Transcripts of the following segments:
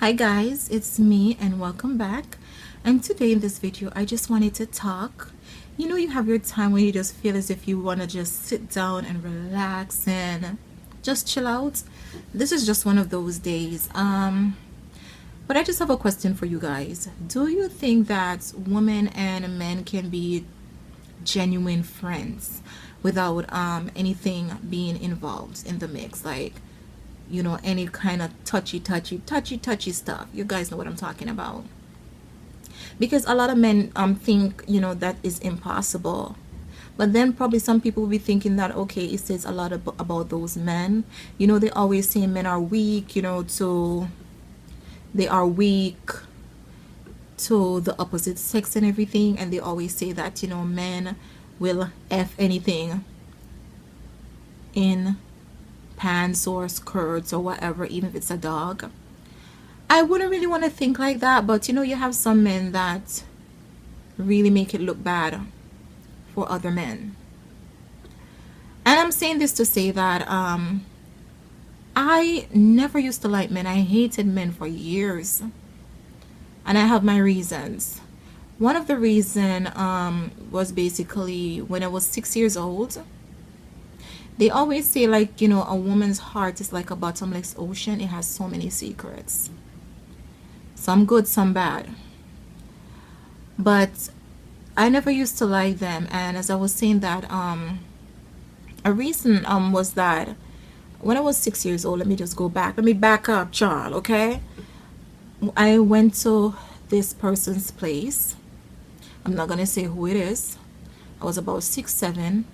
Hi guys, it's me and welcome back. And today in this video, I just wanted to talk. You have your time when you just feel as if you want to just sit down and relax and just chill out. This is just one of those days. But I just have a question for you guys. Do you think that women and men can be genuine friends without anything being involved in the mix? Like, any kind of touchy stuff. You guys know what I'm talking about. Because a lot of men think, that is impossible. But then probably some people will be thinking that, okay, it says a lot about those men. They always say men are weak, they are weak to the opposite sex and everything. And they always say that, men will F anything in pants or skirts or whatever, even if it's a dog. I wouldn't really want to think like that, but you have some men that really make it look bad for other men. And I'm saying this to say that I never used to like men. I hated men for years, and I have my reasons. One of the reason was basically when I was 6 years old. They always say, like, a woman's heart is like a bottomless ocean. It has so many secrets, some good, some bad. But I never used to like them. And as I was saying that, a reason was that when I was 6 years old, let me just go back. Let me back up, Charles, okay? I went to this person's place. I'm not going to say who it is. I was about 6, 7.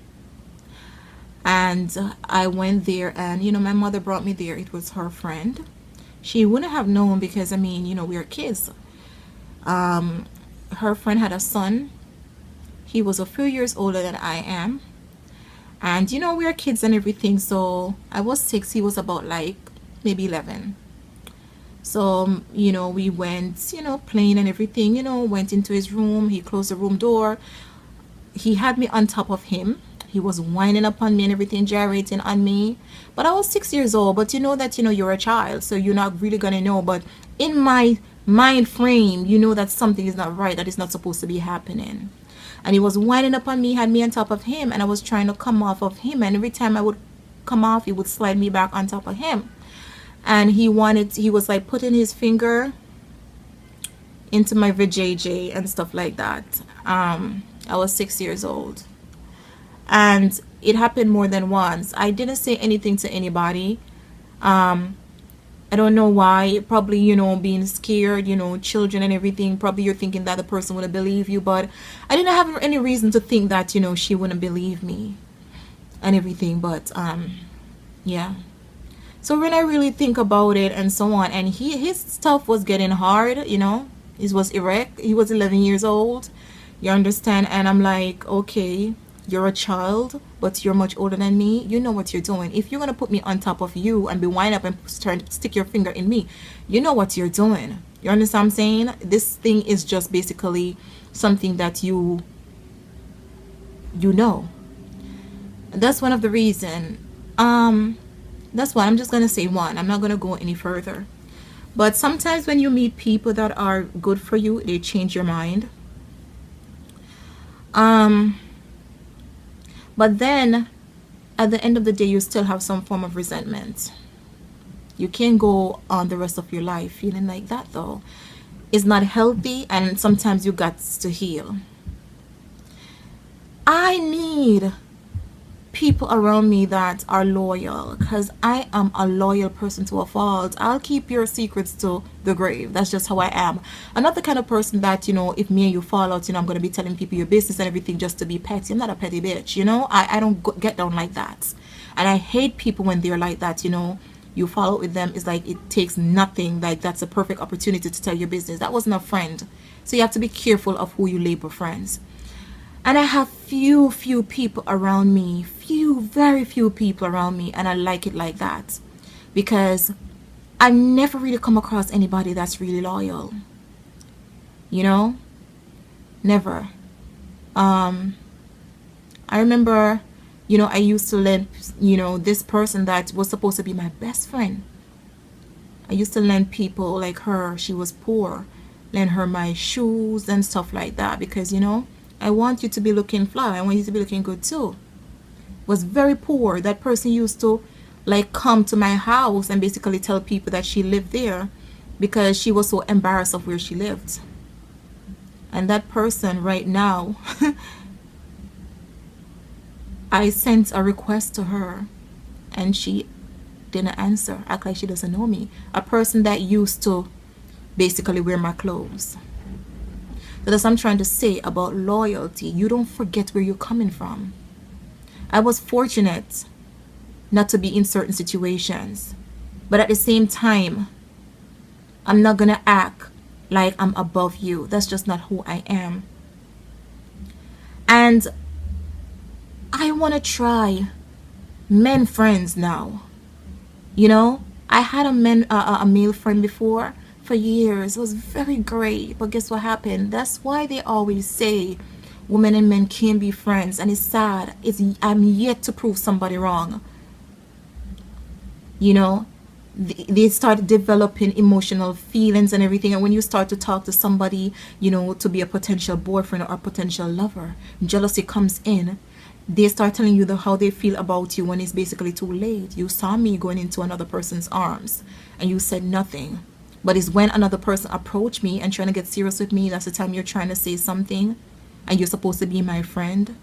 And I went there, and my mother brought me there. It was her friend. She wouldn't have known because we were kids. Her friend had a son. He was a few years older than I am, and we were kids and everything. So I was 6. He was about like maybe 11. So we went playing and everything. Went into his room. He closed the room door. He had me on top of him. He was whining upon me and everything, gyrating on me. But I was 6 years old. But that, you're a child. So you're not really going to know. But in my mind frame, that something is not right. That is not supposed to be happening. And he was whining upon me, had me on top of him. And I was trying to come off of him. And every time I would come off, he would slide me back on top of him. And he was like putting his finger into my vajayjay and stuff like that. I was 6 years old. And it happened more than once. I didn't say anything to anybody. I don't know why. Probably, being scared, children and everything. Probably you're thinking that the person wouldn't believe you. But I didn't have any reason to think that, she wouldn't believe me and everything. But, yeah. So when I really think about it and so on, and his stuff was getting hard, It was erect. He was 11 years old. You understand? And I'm like, okay, you're a child, but you're much older than me. You know what you're doing. If you're going to put me on top of you and be wind up and trying to stick your finger in me, you know what you're doing. You understand what I'm saying? This thing is just basically something that you know. That's one of the reason. That's why I'm just going to say one. I'm not going to go any further. But sometimes when you meet people that are good for you, they change your mind. But then at the end of the day, you still have some form of resentment. You can't go on the rest of your life feeling like that, though. It's not healthy, and sometimes you got to heal. I need people around me that are loyal, because I am a loyal person to a fault. I'll keep your secrets to the grave. That's just how I am. I'm not the kind of person that, if me and you fall out, I'm going to be telling people your business and everything just to be petty. I'm not a petty bitch, I don't get down like that. And I hate people when they're like that. You fall out with them, it's like it takes nothing. Like that's a perfect opportunity to tell your business. That wasn't a friend. So you have to be careful of who you label friends. And I have few people around me, very few people around me, and I like it like that, because I never really come across anybody that's really loyal, never. I remember, I used to let, this person that was supposed to be my best friend, I I used to lend people like her, she was poor, lend her my shoes and stuff like that, because I want you to be looking fly, I want you to be looking good too. Was very poor. That person used to like come to my house and basically tell people that she lived there because she was so embarrassed of where she lived. And that person right now, I sent a request to her and she didn't answer, act like she doesn't know me. A person that used to basically wear my clothes. So that's what I'm trying to say about loyalty. You don't forget where you're coming from. I was fortunate not to be in certain situations, but at the same time, I'm not gonna act like I'm above you. That's just not who I am. And I want to try men friends now. I had a male friend before for years. It was very great, but guess what happened? That's why they always say women and men can be friends, and it's sad. I'm yet to prove somebody wrong. They start developing emotional feelings and everything, and when you start to talk to somebody, to be a potential boyfriend or a potential lover, jealousy comes in. They start telling you how they feel about you when it's basically too late. You saw me going into another person's arms and you said nothing, but it's when another person approached me and trying to get serious with me, that's the time you're trying to say something, and you're supposed to be my friend.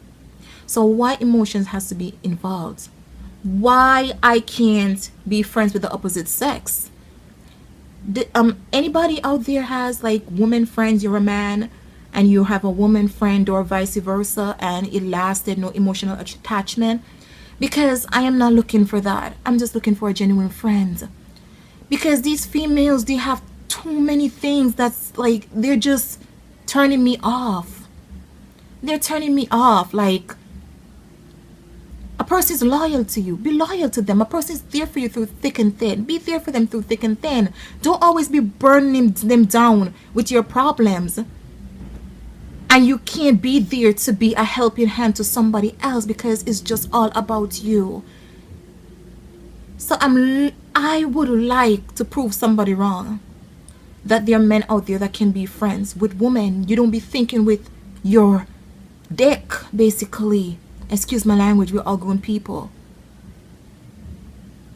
So why emotions has to be involved? Why I can't be friends with the opposite sex? Anybody out there has like woman friends? You're a man and you have a woman friend, or vice versa, and it lasted no emotional attachment? Because I am not looking for that. I'm just looking for a genuine friend. Because these females, they have too many things that's like, they're just turning me off. They're turning me off. Like, a person is loyal to you, be loyal to them. A person is there for you through thick and thin. Be there for them through thick and thin. Don't always be burning them down with your problems. And you can't be there to be a helping hand to somebody else because it's just all about you. So I would like to prove somebody wrong. That there are men out there that can be friends with women. You don't be thinking with your dick, basically. Excuse my language, we're all grown people.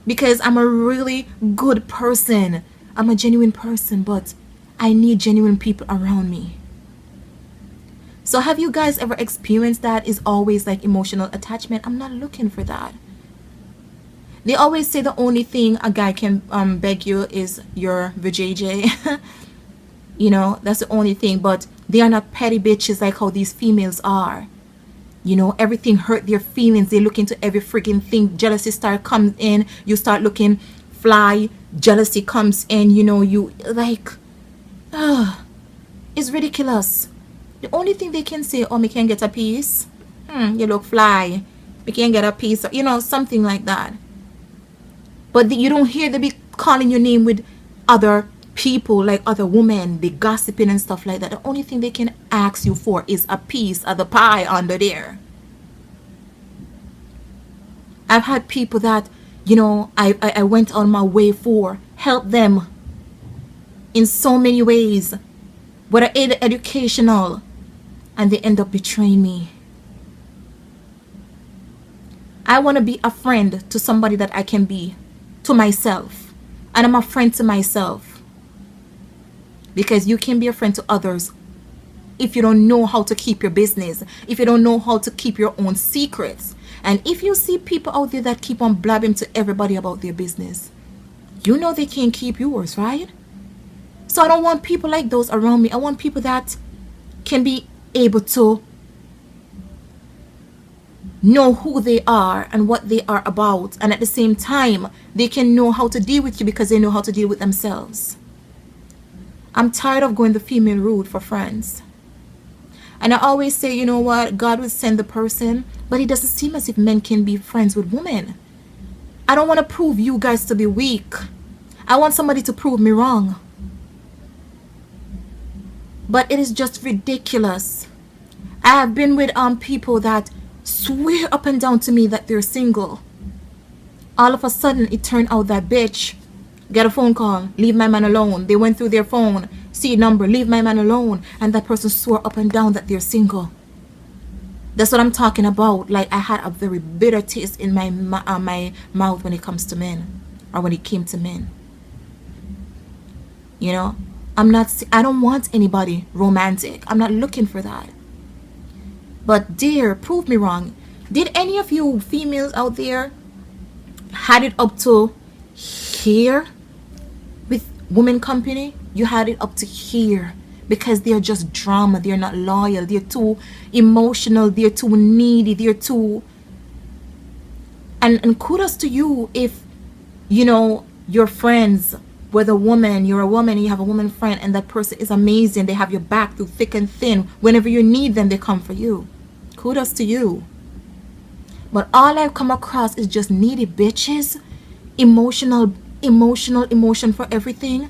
Because I'm a really good person. I'm a genuine person, but I need genuine people around me. So have you guys ever experienced that? Is always like emotional attachment? I'm not looking for that. They always say the only thing a guy can beg you is your vajayjay. That's the only thing. But they are not petty bitches like how these females are. Everything hurt their feelings. They look into every freaking thing. Jealousy comes in. You start looking fly. Jealousy comes in. You like, it's ridiculous. The only thing they can say, oh, me can get a piece. You look fly. Me can get a piece. Something like that. But you don't hear them be calling your name with other people, like other women, be gossiping and stuff like that. The only thing they can ask you for is a piece of the pie under there. I've had people that, I went on my way for, help them in so many ways, whether educational, and they end up betraying me. I want to be a friend to somebody that I can be to myself, and I'm a friend to myself. Because you can be a friend to others if you don't know how to keep your business, if you don't know how to keep your own secrets. And if you see people out there that keep on blabbing to everybody about their business, they can't keep yours, right? So I don't want people like those around me. I want people that can be able to know who they are and what they are about, and at the same time they can know how to deal with you because they know how to deal with themselves. I'm tired of going the female route for friends. And I always say, what, God will send the person, but it doesn't seem as if men can be friends with women. I don't want to prove you guys to be weak. I want somebody to prove me wrong. But it is just ridiculous. I have been with people that swear up and down to me that they're single. All of a sudden, it turned out that bitch Get a phone call, leave my man alone. They went through their phone, see a number, leave my man alone. And that person swore up and down that they're single. That's what I'm talking about. Like, I had a very bitter taste in my mouth when it comes to men, or when it came to men. You know, I don't want anybody romantic. I'm not looking for that. But dear, prove me wrong. Did any of you females out there had it up to here with women company? You had it up to here because they're just drama. They're not loyal. They're too emotional. They're too needy. They're too... And kudos to you if, you know, your friends, whether you're a woman and you have a woman friend, and that person is amazing. They have your back through thick and thin. Whenever you need them, they come for you. Kudos to you. But all I've come across is just needy bitches. Emotion for everything.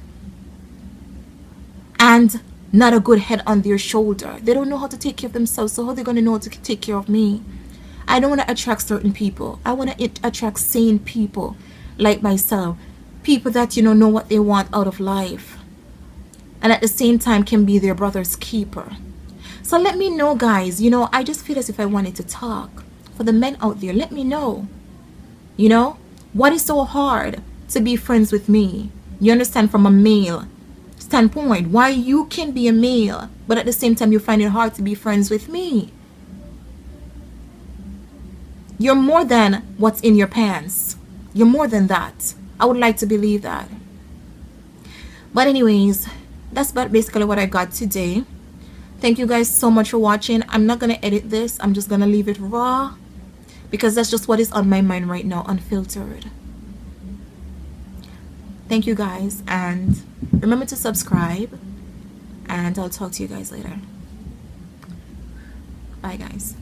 And not a good head on their shoulder. They don't know how to take care of themselves, so how are they going to know how to take care of me? I don't want to attract certain people. I want to attract sane people like myself. People that, you know what they want out of life. And at the same time can be their brother's keeper. So let me know, guys. You know, I just feel as if I wanted to talk. For the men out there, let me know. You know, what is so hard to be friends with me? You understand, from a male standpoint, why you can be a male, but at the same time you find it hard to be friends with me. You're more than what's in your pants. You're more than that. I would like to believe that. But anyways, that's about basically what I got today. Thank you guys so much for watching. I'm not gonna edit this. I'm just gonna leave it raw, because that's just what is on my mind right now, unfiltered. Thank you guys, and remember to subscribe, and I'll talk to you guys later. Bye guys.